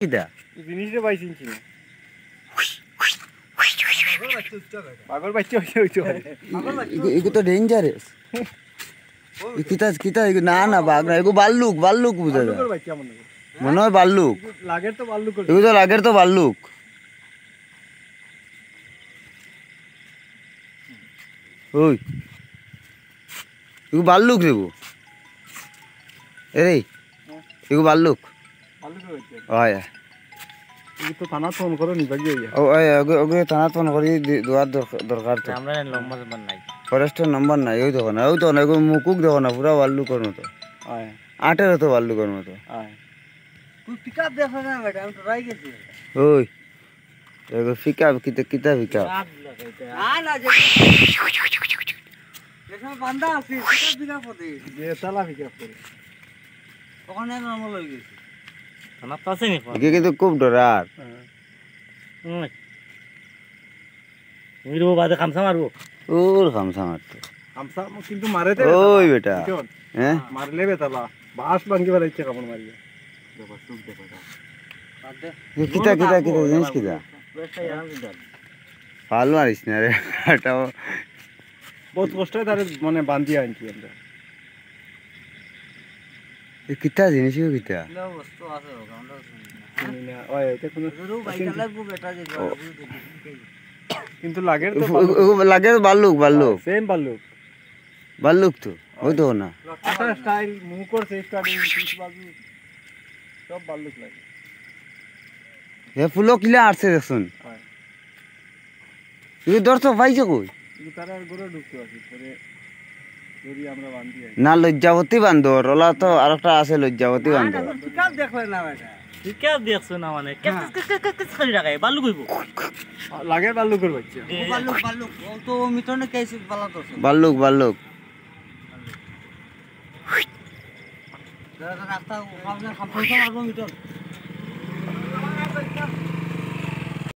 কিটা জিনিসটা পাইছিস না পাগল বাচ্চা হইছে হইছে এগু তো ডেঞ্জারাস কিতা না না বাঘ না এগু ভাল্লুক বুঝা যায় বাচ্চা মনে হয় ভাল্লুক লাগের তো ভাল্লুক এগু তো লাগের তো ভাল্লুক ওই এগু ভাল্লুক রেবু এরে এগু ভাল্লুক হয় তো থানা ফোন করো নি বাগিয়ে ওকে থানা ফোন করি দুয়ার দরকার তো আমরা নম্বর নাই ফরেস্টের নম্বর নাই ওই দেখো না ওই তো না মুকুক দেখো না পুরা ভাল্লুকের মতো আটেরও তো ভাল্লুকের মতো তুই পিকআপ দেখো না বেটা আমি তো রাই গেছি ওই এগো পিকআপ কিতা পিকআপ না না যে যেখানে বান্দা আছে পিকআপ পিকআপ হতে যে তালা পিকআপ করে ওখানে নরমাল হয়ে গেছে থানা তো আছে নি একে কিন্তু খুব ডরার মিরবো বাদে খামসা মারবো ওর খামসা মারতো আমসা কিন্তু মারে দে ওই বেটা হ্যাঁ মারলে বে তালা বাস ভাঙি বেলা ইচ্ছে কাপড় মারিয়ে দেখো সুখ দেখো কিতা জিনিস কিতা ফাল মারিস না রে এটাও বহুত কষ্ট তারে মানে বান্ধি আনছি আমরা কিতা জিনিস কিতা বস্তু আছে ওখানে না ওই এটা কোন জরুর বাইক লাগবো বেটা যে কিন্তু লাগের তো লাগে সেম ভাল্লুক তো ওই তো না আটা স্টাইল মুখ আর সেফ কাটিং পিছ বাজু সব ভাল্লুক লাগে এ ফুলো কিলা আসছে দেখুন তুই দর্শক পাইছো কই তারা গরু ঢুকতে আছে পরে যদি আমরা বান্ধি না লজ্জাবতী বান্দর ওলা তো আরেকটা আছে লজ্জাবতী বান্দর পিকআপ দেখলে না বেটা পিকআপ দেখছ না মানে কেস খালি রাখায় বালু কইব লাগে ভাল্লুকের বাচ্চা বালুক ও তো মিটনে কেসি বালা তো ভাল্লুক রাস্তা খামসা মারবো মিটন